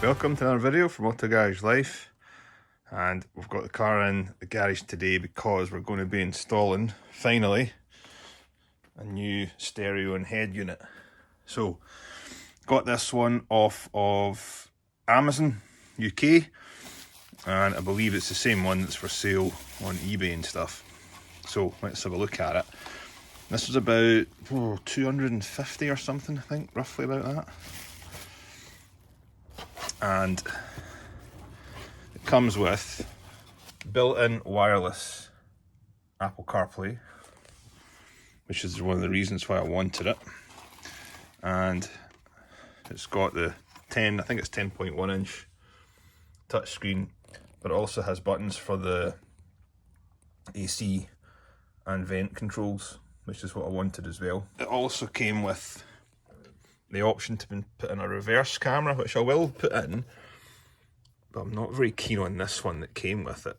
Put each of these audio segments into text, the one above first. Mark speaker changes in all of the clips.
Speaker 1: Welcome to another video from Autogaragelife, and we've got the car in the garage today because we're going to be installing, finally, a new stereo and head unit. So, got this one off of Amazon UK, and I believe it's the same one that's for sale on eBay and stuff. So let's have a look at it. This was about 250 or something, I think, roughly about that. And it comes with built-in wireless Apple CarPlay, which is one of the reasons why I wanted it. And it's got the 10, I think it's 10.1 inch touchscreen, but it also has buttons for the AC and vent controls, which is what I wanted as well. It also came with the option to put in a reverse camera, which I will put in, but I'm not very keen on this one that came with it,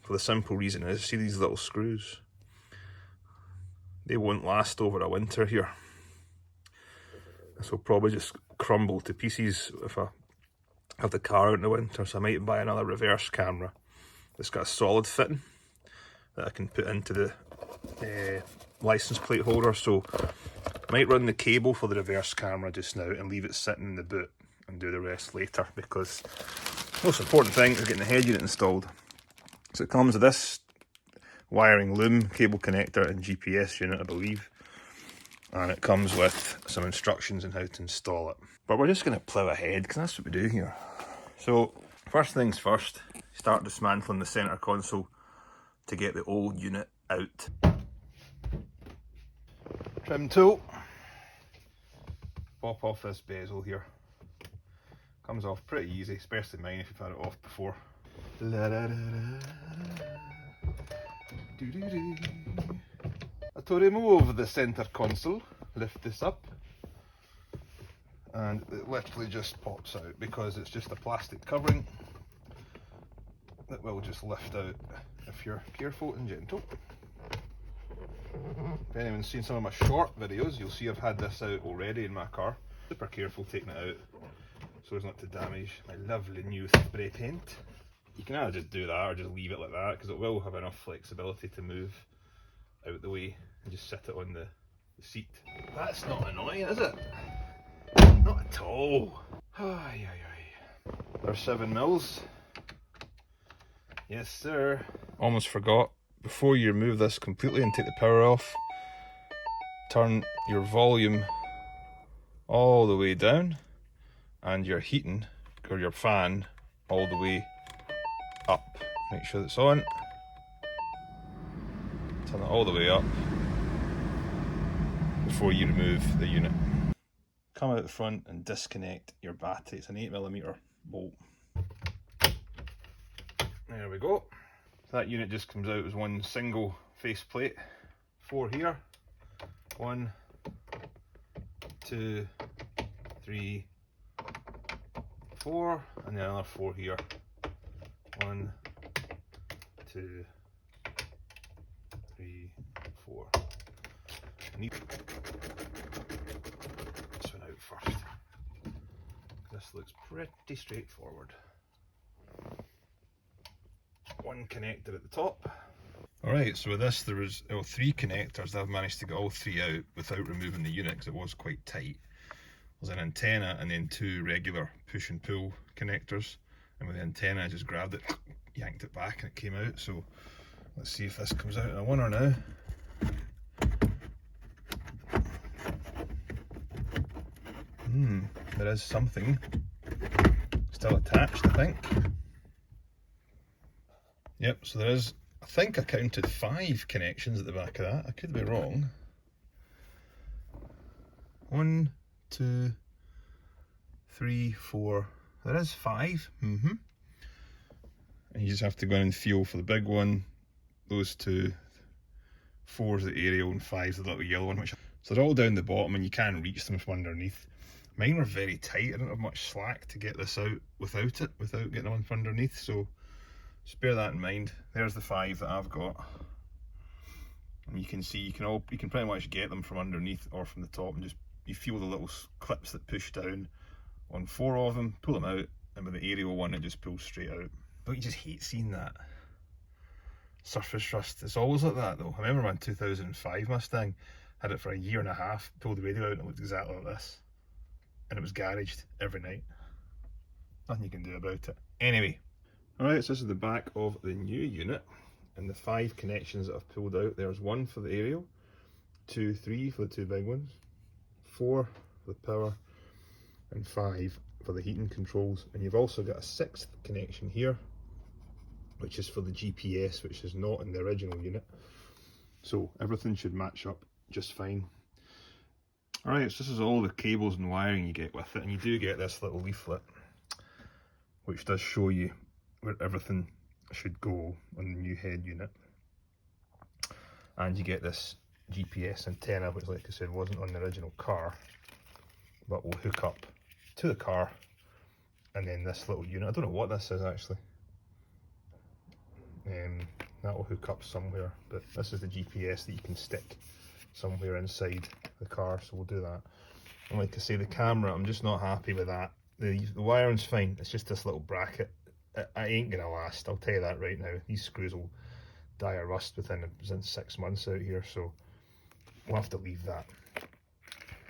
Speaker 1: for the simple reason is, see these little screws? They won't last over a winter here. This will probably just crumble to pieces if I have the car out in the winter, so I might buy another reverse camera that's got a solid fitting that I can put into the license plate holder. So I might run the cable for the reverse camera just now and leave it sitting in the boot and do the rest later, because the most important thing is getting the head unit installed. So it comes with this wiring loom, cable connector and GPS unit, I believe, and it comes with some instructions on how to install it. But we're just going to plough ahead because that's what we do here. So first things first, start dismantling the centre console to get the old unit out. Trim tool, pop off this bezel here. Comes off pretty easy, especially mine if you've had it off before. To remove the centre console, lift this up, and it literally just pops out because it's just a plastic covering that will just lift out if you're careful and gentle. If anyone's seen some of my short videos, you'll see I've had this out already in my car. Super careful taking it out so as not to damage my lovely new spray paint. You can either just do that or just leave it like that, because it will have enough flexibility to move out the way and just sit it on the seat. That's not annoying, is it? Not at all. There's 7 mils. Yes sir. Almost forgot, before you remove this completely and take the power off, turn your volume all the way down and your heating or your fan all the way up. Make sure it's on. Turn it all the way up before you remove the unit. Come out the front and disconnect your battery. It's an 8mm bolt. There we go. So that unit just comes out as one single face plate. 4 here. 1, 2, 3, 4, and then another 4 here. 1, 2, 3, 4. I need this one out first. This looks pretty straightforward. One connector at the top. Alright, so with this there was 3 connectors. I've managed to get all 3 out without removing the unit because it was quite tight. There's an antenna and then 2 regular push and pull connectors, and with the antenna I just grabbed it, yanked it back, and it came out. So let's see if this comes out in a winner now. There is something still attached, I think. Yep, so there is, I think I counted 5 connections at the back of that. I could be wrong. 1, 2, 3, 4. There is 5. And you just have to go in and feel for the big one. Those 2. 4 is the aerial and 5 is the little yellow one. So they're all down the bottom and you can reach them from underneath. Mine were very tight. I don't have much slack to get this out without getting them from underneath. So just bear that in mind. There's the 5 that I've got. And you can see you can pretty much get them from underneath or from the top, and just you feel the little clips that push down on 4 of them, pull them out, and with the aerial one it just pulls straight out. Don't you just hate seeing that? Surface rust, it's always like that though. I remember my 2005 Mustang, had it for a year and a half, pulled the radio out and it looked exactly like this. And it was garaged every night. Nothing you can do about it. Anyway, alright, so this is the back of the new unit, and the 5 connections that I've pulled out. There's 1 for the aerial, 2, 3 for the 2 big ones, 4 for the power, and 5 for the heating controls. And you've also got a 6th connection here, which is for the GPS, which is not in the original unit. So everything should match up just fine. Alright, so this is all the cables and wiring you get with it, and you do get this little leaflet which does show you where everything should go on the new head unit. And you get this GPS antenna, which, like I said, wasn't on the original car, but will hook up to the car. And then this little unit, I don't know what this is actually, that will hook up somewhere, but this is the GPS that you can stick somewhere inside the car, so we'll do that. And like I say, the camera, I'm just not happy with that. The wiring's fine, it's just this little bracket. It ain't gonna last, I'll tell you that right now. These screws will die of rust within 6 months out here, so we'll have to leave that.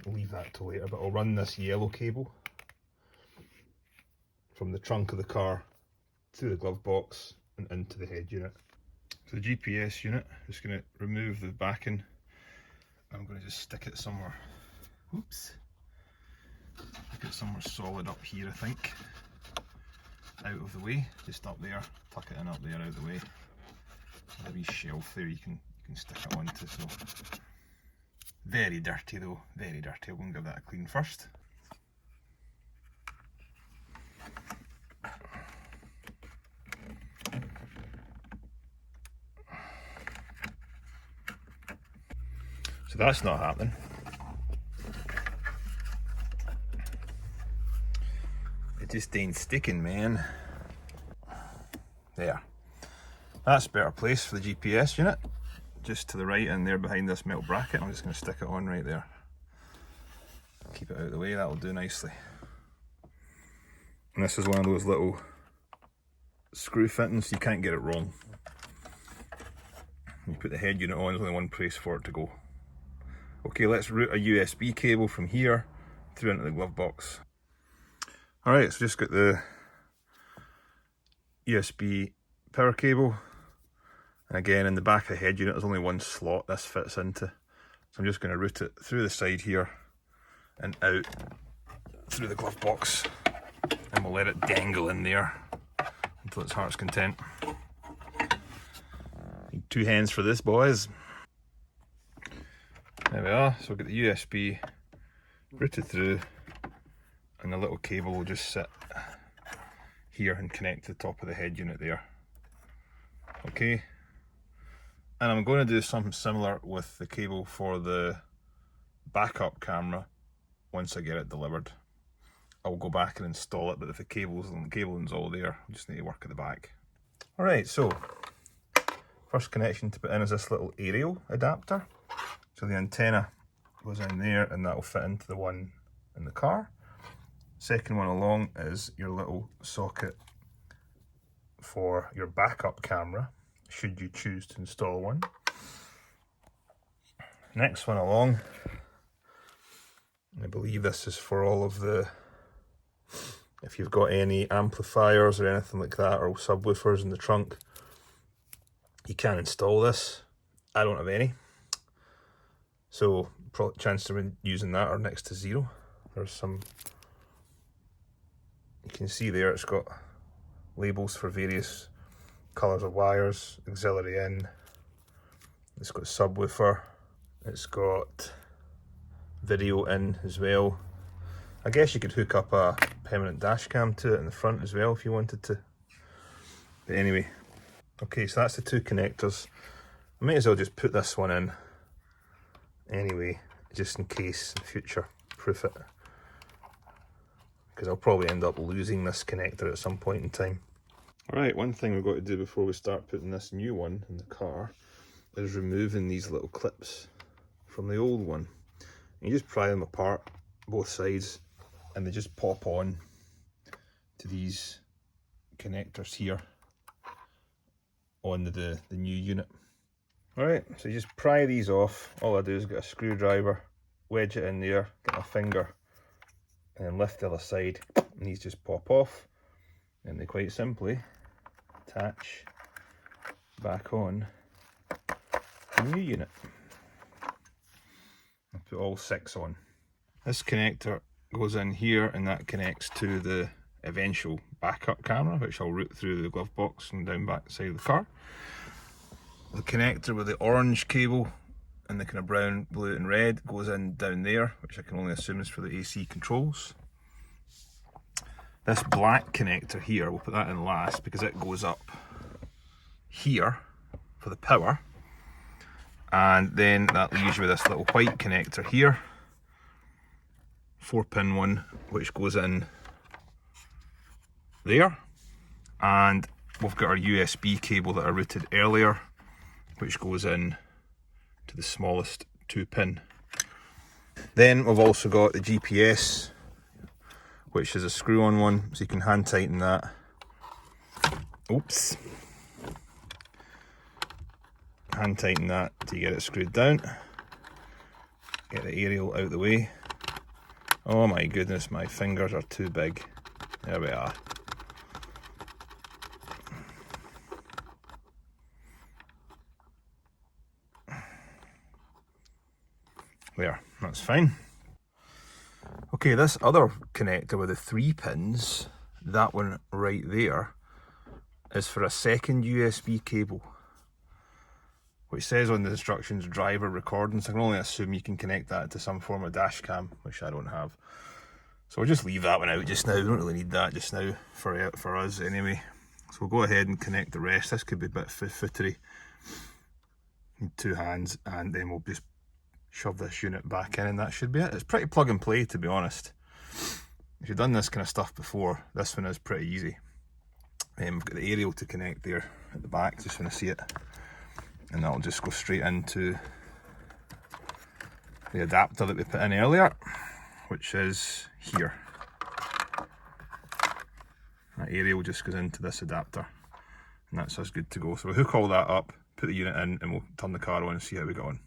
Speaker 1: We'll leave that till later, but I'll run this yellow cable from the trunk of the car through the glove box and into the head unit. So the GPS unit, just going to remove the backing. I'm going to just stick it somewhere. Oops. Stick it somewhere solid up here, I think. Out of the way, just up there. Tuck it in up there, out of the way. There's a wee shelf there you can stick it onto. So very dirty though, very dirty. I'm going to give that a clean first. So that's not happening. It just ain't sticking, man. There. That's a better place for the GPS unit. Just to the right in there behind this metal bracket. I'm just going to stick it on right there. Keep it out of the way, that'll do nicely. And this is one of those little screw fittings, you can't get it wrong. You put the head unit on, there's only one place for it to go. Okay, let's route a USB cable from here through into the glove box. Alright, so just got the USB power cable. And again, in the back of the head unit, there's only one slot this fits into. So I'm just going to route it through the side here and out through the glove box. And we'll let it dangle in there until its heart's content. Need 2 hands for this, boys. There we are, so we'll get the USB routed through, and the little cable will just sit here and connect to the top of the head unit there. Okay, and I'm going to do something similar with the cable for the backup camera once I get it delivered. I'll go back and install it, but if the cabling's all there, I just need to work at the back. Alright, so first connection to put in is this little aerial adapter. So the antenna goes in there and that will fit into the one in the car. Second one along is your little socket for your backup camera, should you choose to install one. Next one along, I believe this is for all of the, if you've got any amplifiers or anything like that, or subwoofers in the trunk, you can install this. I don't have any. So chance of using that are next to 0. There's some, you can see there it's got labels for various colours of wires, auxiliary in, it's got subwoofer, it's got video in as well. I guess you could hook up a permanent dash cam to it in the front as well if you wanted to. But anyway, okay, so that's the 2 connectors. I might as well just put this one in anyway, just in case in future, proof it, because I'll probably end up losing this connector at some point in time. Alright, one thing we've got to do before we start putting this new one in the car is removing these little clips from the old one. You just pry them apart, both sides, and they just pop on to these connectors here on the new unit. Alright, so you just pry these off. All I do is get a screwdriver, wedge it in there, get my finger, and then lift the other side, and these just pop off, and they quite simply attach back on the new unit. I'll put all 6 on. This connector goes in here, and that connects to the eventual backup camera, which I'll route through the glove box and down back side of the car. The connector with the orange cable and the kind of brown, blue and red goes in down there, which I can only assume is for the AC controls. This black connector here, we'll put that in last because it goes up here for the power, and then that leaves you with this little white connector here, 4-pin one, which goes in there, and we've got our USB cable that I routed earlier, which goes in to the smallest 2-pin. Then we've also got the GPS, which is a screw-on one, so you can hand tighten that. Oops. Hand tighten that to get it screwed down. Get the aerial out of the way. Oh my goodness, my fingers are too big. There we are. There, that's fine. Okay, this other connector with the 3 pins, that one right there, is for a second USB cable, which says on the instructions driver recording, so I can only assume you can connect that to some form of dash cam, which I don't have. So we'll just leave that one out just now. We don't really need that just now for us anyway. So we'll go ahead and connect the rest. This could be a bit footery. Need 2 hands, and then we'll just shove this unit back in, and that should be it. It's pretty plug and play, to be honest. If you've done this kind of stuff before, this one is pretty easy. We've got the aerial to connect there at the back, just want to see it, and that'll just go straight into the adapter that we put in earlier, which is here. That aerial just goes into this adapter, and that's us good to go. So we'll hook all that up, put the unit in, and we'll turn the car on and see how we get on.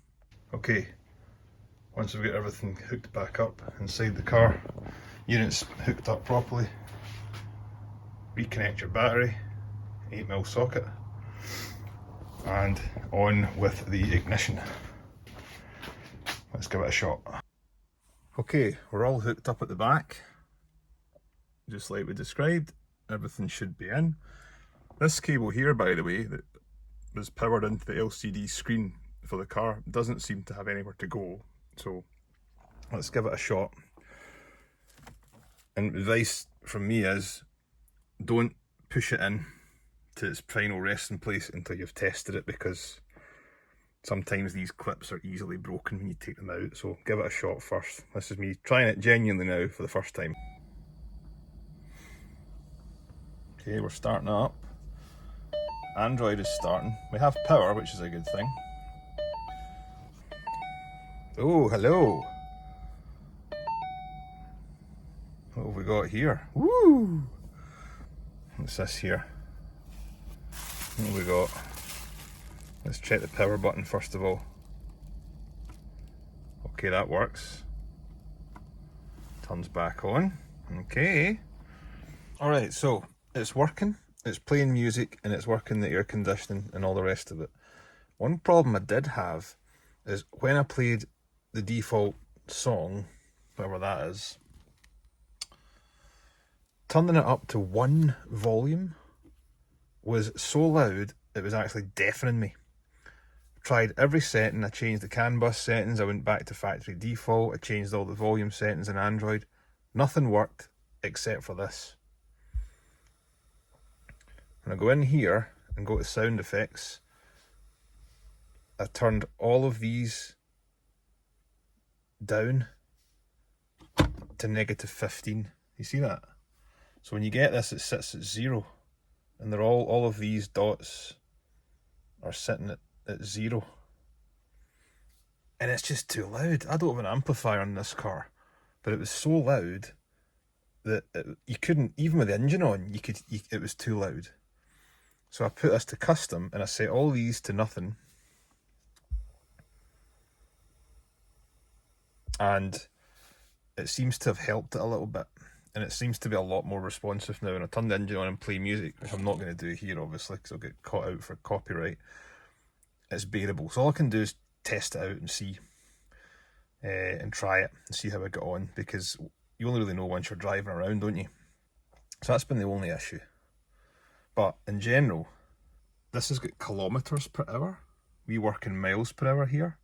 Speaker 1: Okay, once we've got everything hooked back up inside the car, unit's hooked up properly, reconnect your battery, 8mm socket, and on with the ignition. Let's give it a shot. Okay, we're all hooked up at the back, just like we described. Everything should be in. This cable here, by the way, that was powered into the LCD screen for the car, doesn't seem to have anywhere to go, so let's give it a shot. And advice from me is, don't push it in to its final resting place until you've tested it, because sometimes these clips are easily broken when you take them out, so give it a shot first. This is me trying it genuinely now for the first time. Okay, we're starting it up. Android is starting. We have power, which is a good thing. Oh, hello. What have we got here? Woo! What's this here? What have we got? Let's check the power button first of all. Okay, that works. Turns back on. Okay. Alright, so it's working, it's playing music, and it's working the air conditioning and all the rest of it. One problem I did have is when I played the default song, whatever that is, turning it up to 1 volume was so loud it was actually deafening me. Tried every setting. I changed the CAN bus settings, I went back to factory default, I changed all the volume settings in Android. Nothing worked except for this. When I go in here and go to sound effects, I turned all of these down to -15. You see that? So when you get this, it sits at 0, and they're all of these dots are sitting at 0, and it's just too loud. I don't have an amplifier on this car, but it was so loud that you couldn't, even with the engine on, it was too loud. So I put this to custom and I set all these to nothing. And it seems to have helped it a little bit. And it seems to be a lot more responsive now. And I turn the engine on and play music, which I'm not going to do here, obviously, because I'll get caught out for copyright. It's bearable. So all I can do is test it out and see, and try it and see how I get on, because you only really know once you're driving around, don't you? So that's been the only issue. But in general, this has got kilometres per hour. We work in miles per hour here.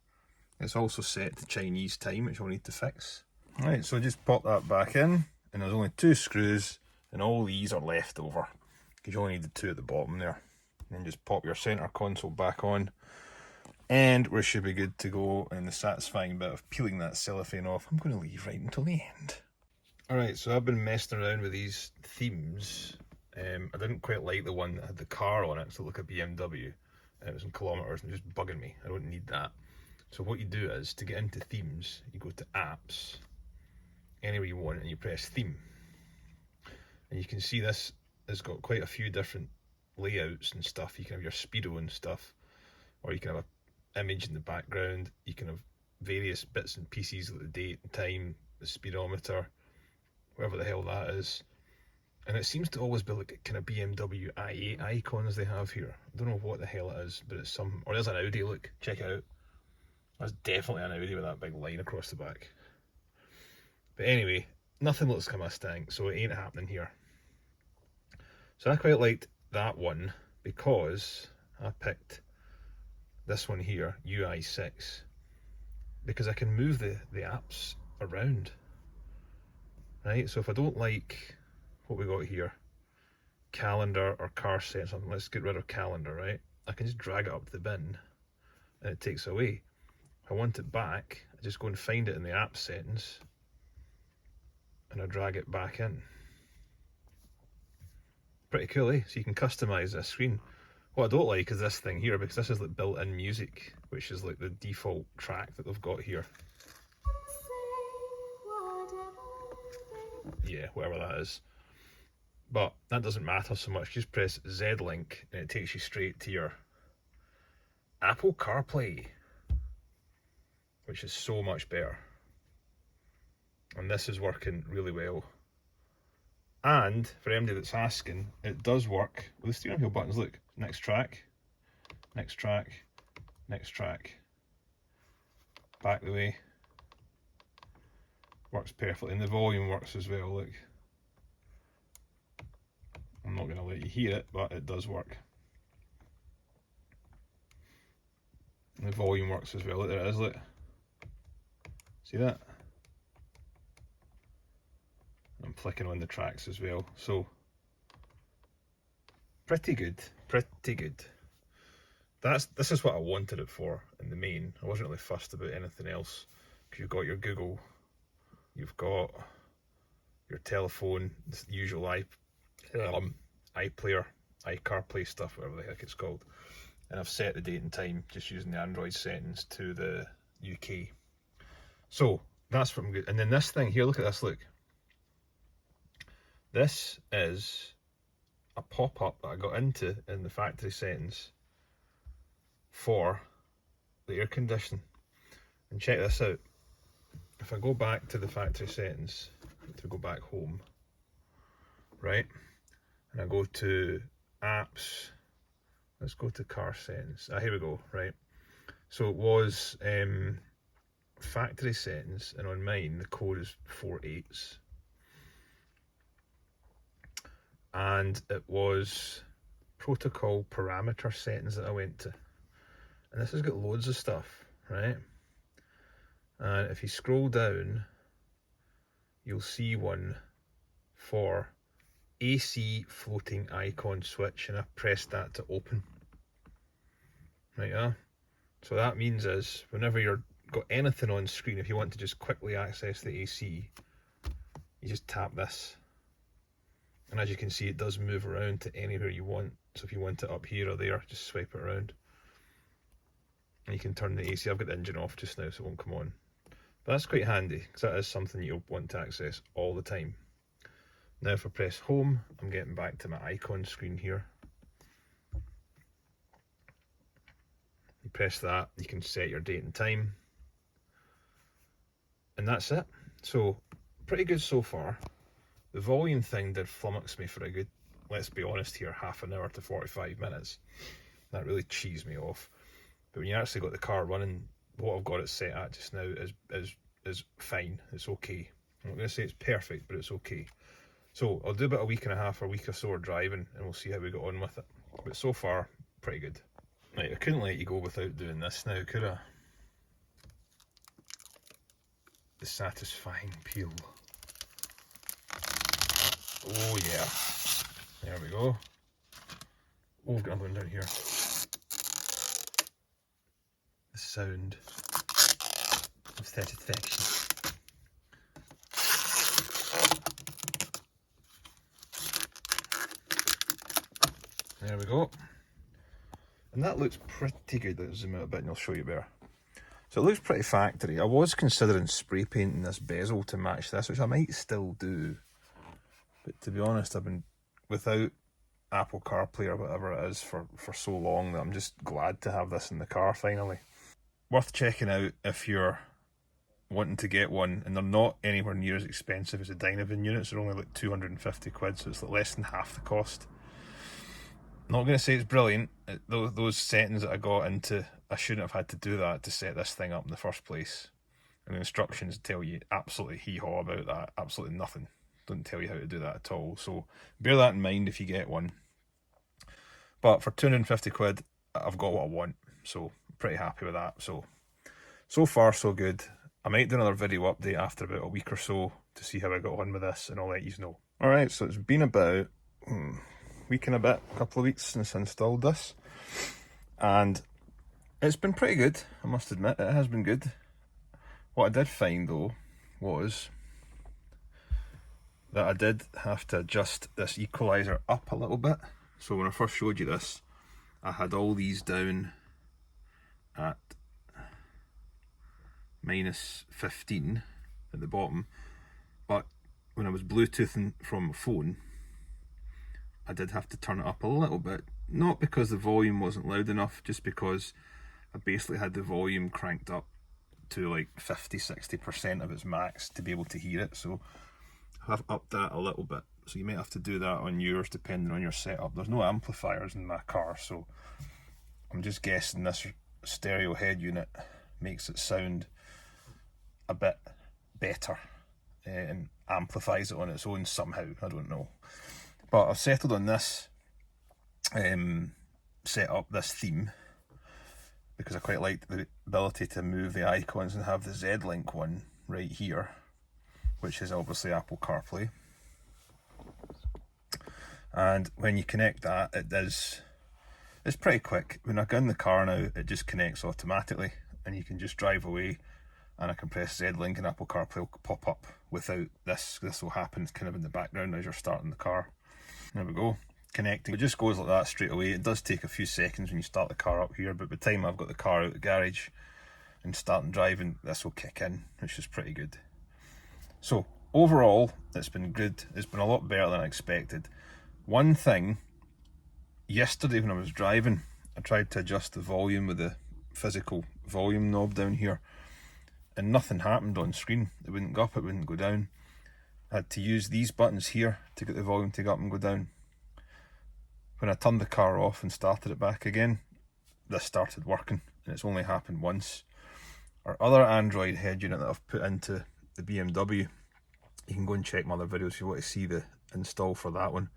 Speaker 1: It's also set to Chinese time, which I'll need to fix. Right, so just pop that back in, and there's only 2 screws, and all these are left over, because you only need the 2 at the bottom there. And then just pop your centre console back on, and we should be good to go. And the satisfying bit of peeling that cellophane off, I'm going to leave right until the end. Alright, so I've been messing around with these themes. I didn't quite like the one that had the car on it, so it looked like a BMW, and it was in kilometres and just bugging me. I don't need that. So what you do is, to get into themes, you go to apps, anywhere you want, and you press theme. And you can see this has got quite a few different layouts and stuff. You can have your speedo and stuff, or you can have an image in the background. You can have various bits and pieces like the date and time, the speedometer, whatever the hell that is. And it seems to always be like kind of BMW i8 icons they have here. I don't know what the hell it is, but it's some... Or there's an Audi, look, check it out. That's definitely an Audi with that big line across the back. But anyway, nothing looks like a Mustang, so it ain't happening here. So I quite liked that one because I picked this one here, UI6, because I can move the apps around. Right, so if I don't like what we got here, calendar or car set something, let's get rid of calendar, right? I can just drag it up to the bin and it takes away. If I want it back, I just go and find it in the app settings and I drag it back in. Pretty cool, eh? So you can customize this screen. What I don't like is this thing here, because this is like built-in music, which is like the default track that they've got here. Yeah, whatever that is. But that doesn't matter so much. Just press Z-Link and it takes you straight to your Apple CarPlay, which is so much better. And this is working really well. And for anybody that's asking, it does work with the steering wheel buttons. Look, next track, next track, next track, back the way. Works perfectly, and the volume works as well. Look, I'm not going to let you hear it, but it does work. And the volume works as well. Look, there it is. Look, see that? I'm flicking on the tracks as well, so pretty good, pretty good. This is what I wanted it for in the main. I wasn't really fussed about anything else, because you've got your Google, you've got your telephone, the usual iPlayer, iCarplay stuff, whatever the heck it's called. And I've set the date and time just using the Android settings to the UK. So that's what I'm good. And then this thing here, look at this, look. This is a pop-up that I got into in the factory settings for the air conditioning. And check this out. If I go back to the factory settings, to go back home, right? And I go to apps, let's go to car settings. Here we go, right? So it was factory settings, and on mine the code is 48s. And it was protocol parameter settings that I went to. And this has got loads of stuff, right? And if you scroll down, you'll see one for AC floating icon switch, and I pressed that to open. Right, yeah. So that means is, whenever you've got anything on screen, if you want to just quickly access the AC, you just tap this. And as you can see, it does move around to anywhere you want. So if you want it up here or there, just swipe it around. And you can turn the AC. I've got the engine off just now, so it won't come on. But that's quite handy, because that is something you'll want to access all the time. Now if I press home, I'm getting back to my icon screen here. You press that, you can set your date and time. And that's it. So, pretty good so far. The volume thing did flummox me for a good, let's be honest here, half an hour to 45 minutes. That really cheesed me off. But when you actually got the car running, what I've got it set at just now is fine. It's okay. I'm not going to say it's perfect, but it's okay. So I'll do about a week and a half or a week or so of driving, and we'll see how we got on with it. But so far, pretty good. Right, I couldn't let you go without doing this now, could I? The satisfying peel. Oh yeah. There we go. Oh, I've got another one down here. The sound of satisfaction. There we go. And that looks pretty good. Let's zoom out a bit and I'll show you better. So it looks pretty factory. I was considering spray painting this bezel to match this, which I might still do. But to be honest, I've been without Apple CarPlay or whatever it is for so long that I'm just glad to have this in the car finally. Worth checking out if you're wanting to get one, and they're not anywhere near as expensive as the Dynavan units. They're only like 250 quid, so it's like less than half the cost. Not going to say it's brilliant. Those settings that I got into, I shouldn't have had to do that to set this thing up in the first place. And the instructions tell you absolutely hee-haw about that. Absolutely nothing. Don't tell you how to do that at all. So bear that in mind if you get one. But for 250 quid, I've got what I want. So I'm pretty happy with that. So far so good. I might do another video update after about a week or so to see how I got on with this, and I'll let you know. Alright, so it's been about week and a bit, a couple of weeks since I installed this, and it's been pretty good, I must admit. It has been good. What I did find though was that I did have to adjust this equalizer up a little bit. So when I first showed you this, I had all these down at -15 at the bottom, but when I was Bluetoothing from my phone, I did have to turn it up a little bit, not because the volume wasn't loud enough, just because I basically had the volume cranked up to like 50-60% of its max to be able to hear it. So I've upped that a little bit. So you might have to do that on yours depending on your setup. There's no amplifiers in my car, so I'm just guessing this stereo head unit makes it sound a bit better and amplifies it on its own somehow. I don't know. But I've settled on this setup, this theme, because I quite like the ability to move the icons and have the Z-Link one right here, which is obviously Apple CarPlay. And when you connect that, it's pretty quick. When I get in the car now, it just connects automatically, and you can just drive away, and I can press Z-Link and Apple CarPlay will pop up without this. This will happen kind of in the background as you're starting the car. There we go, connecting. It just goes like that straight away. It does take a few seconds when you start the car up here, but by the time I've got the car out of the garage and starting driving, this will kick in, which is pretty good. So overall, it's been good. It's been a lot better than I expected. One thing, yesterday when I was driving, I tried to adjust the volume with the physical volume knob down here, and nothing happened on screen. It wouldn't go up, it wouldn't go down. I had to use these buttons here to get the volume to go up and go down. When I turned the car off and started it back again, this started working, and it's only happened once. Our other Android head unit that I've put into the BMW, you can go and check my other videos if you want to see the install for that one.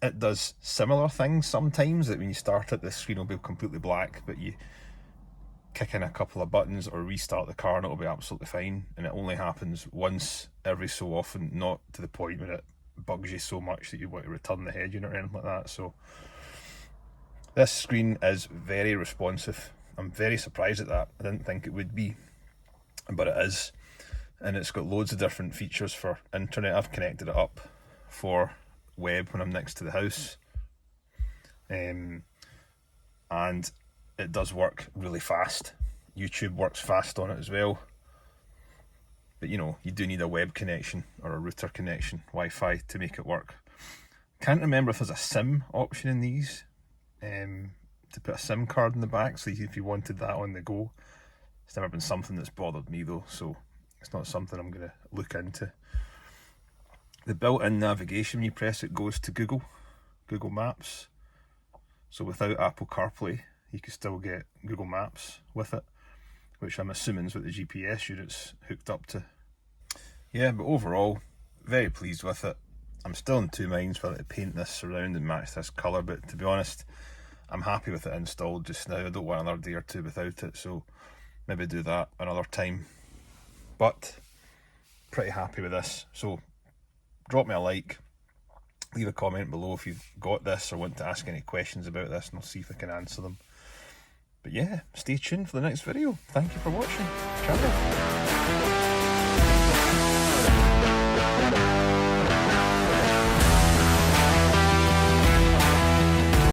Speaker 1: It does similar things sometimes, that when you start it, the screen will be completely black, but you kick in a couple of buttons or restart the car and it'll be absolutely fine. And it only happens once every so often, not to the point where it bugs you so much that you want to return the head unit or anything like that. So this screen is very responsive. I'm very surprised at that. I didn't think it would be, but it is. And it's got loads of different features for internet. I've connected it up for web when I'm next to the house, and it does work really fast. YouTube works fast on it as well. But you know, you do need a web connection or a router connection, Wi-Fi, to make it work. Can't remember if there's a SIM option in these, to put a SIM card in the back, so if you wanted that on the go. It's never been something that's bothered me though, so it's not something I'm going to look into. The built-in navigation, when you press it, goes to Google Maps. So without Apple CarPlay, you can still get Google Maps with it, which I'm assuming is what the GPS unit's hooked up to. Yeah, but overall, very pleased with it. I'm still in two minds whether to paint this around and match this colour, but to be honest, I'm happy with it installed just now. I don't want another day or two without it, so maybe do that another time. But pretty happy with this. So drop me a like, leave a comment below if you've got this or want to ask any questions about this, and I'll see if I can answer them. But yeah, stay tuned for the next video. Thank you for watching. Ciao.